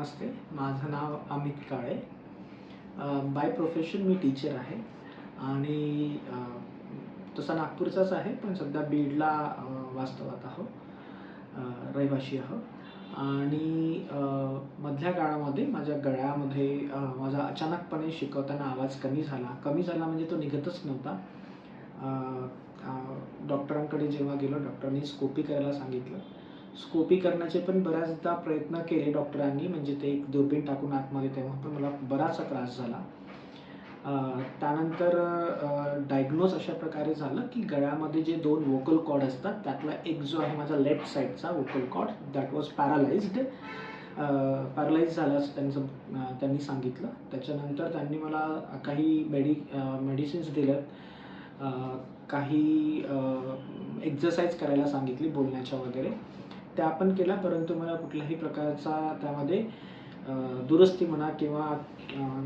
नमस्ते. माझं नाव अमित काळे. By profession me teacher आहे आणि तसा नागपूरचाच आहे, पण सध्या बीडला वास्तवात आहोत, रहिवाशी आहोत. आणि मधल्या काळामध्ये माझ्या गळ्यामध्ये माझा अचानकपणे शिकवताना आवाज कमी झाला म्हणजे तो निघतच नव्हता. डॉक्टरांकडे जेव्हा गेलो, डॉक्टरांनी स्कोपी करायला सांगितलं. स्कोपी करण्याचे पण बऱ्याचदा प्रयत्न केले डॉक्टरांनी, म्हणजे ते एक दुर्बीण टाकून आतमध्ये, तेव्हा पण मला बराचसा त्रास झाला. त्यानंतर डायग्नोज अशा प्रकारे झालं की गळ्यामध्ये जे 2 वोकल कॉर्ड असतात त्यातला एक जो आहे माझा लेफ्ट साईडचा वोकल कॉर्ड दॅट वॉज पॅरालाइज्ड झालं असं त्यांनी सांगितलं. त्याच्यानंतर त्यांनी मला काही मेडिसिन्स दिल्यात, काही एक्सरसाइज करायला सांगितली बोलण्याच्या वगैरे, त्या पण केल्या, परंतु मला कुठल्याही प्रकारचा त्यामध्ये दुरुस्ती म्हणा किंवा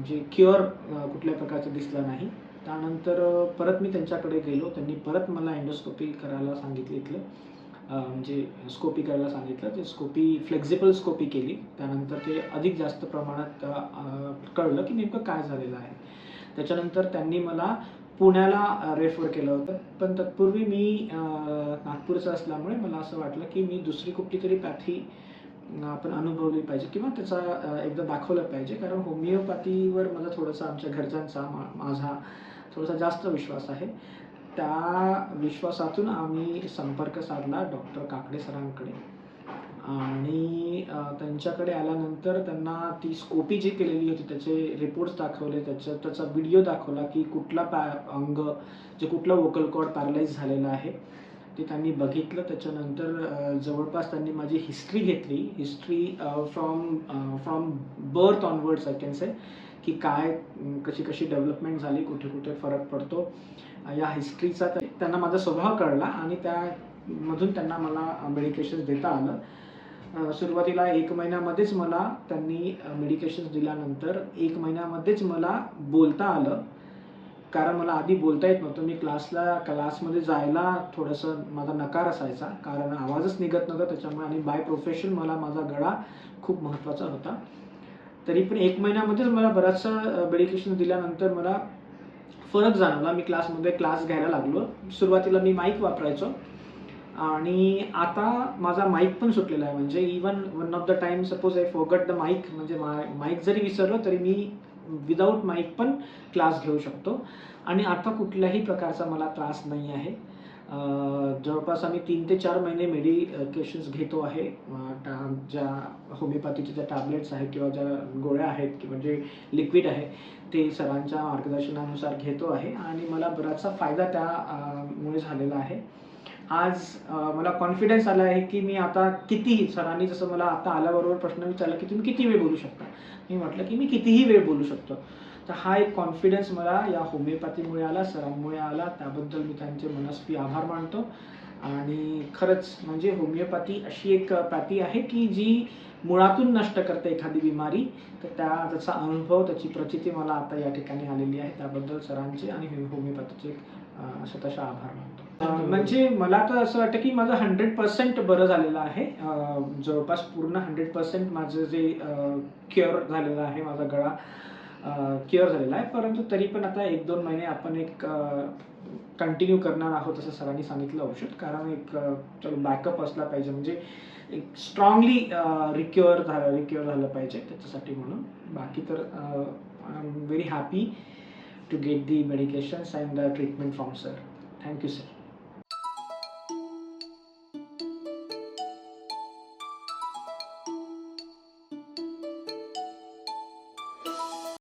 जे क्युअर कुठल्या प्रकारचं दिसलं नाही. त्यानंतर परत मी त्यांच्याकडे गेलो. त्यांनी परत मला एंडोस्कोपी करायला सांगितली म्हणजे स्कोपी करायला सांगितलं. ते स्कोपी फ्लेक्झिबल स्कोपी केली. त्यानंतर ते अधिक जास्त प्रमाणात कळलं की नेमकं काय झालेलं आहे. त्याच्यानंतर त्यांनी मला पुण्याला रेफर केलं होतं, पण तत्पूर्वी मी नागपूरचं असल्यामुळे मला असं वाटलं की मी दुसरी कुठली तरी पॅथी आपण अनुभवली पाहिजे किंवा त्याचा एकदा दाखवलं पाहिजे, कारण होमिओपॅथीवर मला थोडंसं आमच्या घरच्यांचा माझा थोडासा जास्त विश्वास आहे. त्या विश्वासातून आम्ही संपर्क साधला डॉक्टर काकडे सरांकडे आणि त्यांच्याकडे आल्यानंतर त्यांना ती स्कोपी जी केलेली होती त्याचे रिपोर्ट्स दाखवले, त्याचा व्हिडिओ दाखवला की कुठला अंग जे कुठला वोकल कॉर्ड पॅरालाइज झालेला आहे ते त्यांनी बघितलं. त्याच्यानंतर जवळपास त्यांनी माझी हिस्ट्री घेतली, history from birth onwards I can say, की काय कशी डेव्हलपमेंट झाली, कुठे कुठे फरक पडतो या हिस्ट्रीचा त्यांना माझा स्वभाव कळला आणि त्यामधून त्यांना मला मेडिकेशन्स देता आलं. सुरुवातीला 1 महिन्यामध्येच मला त्यांनी मेडिकेशन्स दिल्यानंतर 1 महिन्यामध्येच मला बोलता आलं, कारण मला आधी बोलता येत नव्हतं. मी क्लासमध्ये जायला थोडंसं माझा नकार असायचा, कारण आवाजच निघत नव्हता त्याच्यामुळे, आणि बाय प्रोफेशन मला माझा गळा खूप महत्त्वाचा होता. तरी पण 1 महिन्यामध्येच मला बराचसा मेडिकेशन दिल्यानंतर मला फरक जाणवला. मी क्लासमध्ये क्लास घ्यायला लागलो. सुरुवातीला मी माईक वापरायचो आणि आता माझा माईक पण सुटलेला आहे. म्हणजे even one of the time suppose I forgot the mic, म्हणजे माईक जरी विसरलो तरी मी विदाऊट माईक पण क्लास घेऊ शकतो आणि आता कुठल्याही प्रकारचा मला त्रास नाही आहे. जवळपास आम्ही 3 ते 4 महिने मेडिकेशन्स घेतो आहे. ज्या होमिओपॅथीच्या ज्या टॅबलेट्स आहेत किंवा ज्या गोळ्या आहेत किंवा जे लिक्विड आहे ते सरांच्या मार्गदर्शनानुसार घेतो आहे आणि मला बराचसा फायदा त्यामुळे झालेला आहे. आज मला कॉन्फिडन्स आला आहे की मी आता कितीही, सरांनी जसं मला आता आल्याबरोबर प्रश्न विचारला की तुम्ही किती वेळ बोलू शकता, मी म्हटलं की मी कितीही वेळ बोलू शकतो. तर हा एक कॉन्फिडन्स मला या होमिओपॅथीमुळे आला, सरांमुळे आला. त्याबद्दल मी त्यांचे मनस्वी आभार मानतो. आणि खरंच म्हणजे होमिओपॅथी अशी एक पॅथी आहे की जी मुळातून नष्ट करते एखादी बिमारी. तर त्याचा अनुभव, त्याची प्रचिती मला आता या ठिकाणी आलेली आहे. त्याबद्दल सरांचे आणि होमिओपॅथीचे स्वतःचा आभार मानतो. म्हणजे मला तर असं वाटतं की माझं 100% बरं झालेलं आहे. जवळपास पूर्ण 100% माझं जे क्युअर झालेलं आहे, माझा गळा क्युअर झालेला आहे. परंतु तरी पण आता 1-2 महिने आपण एक कंटिन्यू करणार आहोत असं सरांनी सांगितलं औषध, कारण एक बॅकअप असला पाहिजे, म्हणजे एक स्ट्रॉंगली रिक्युअर झालं पाहिजे त्याच्यासाठी म्हणून. बाकी तर I am very happy to get the medications and treatment from sir. Thank you sir.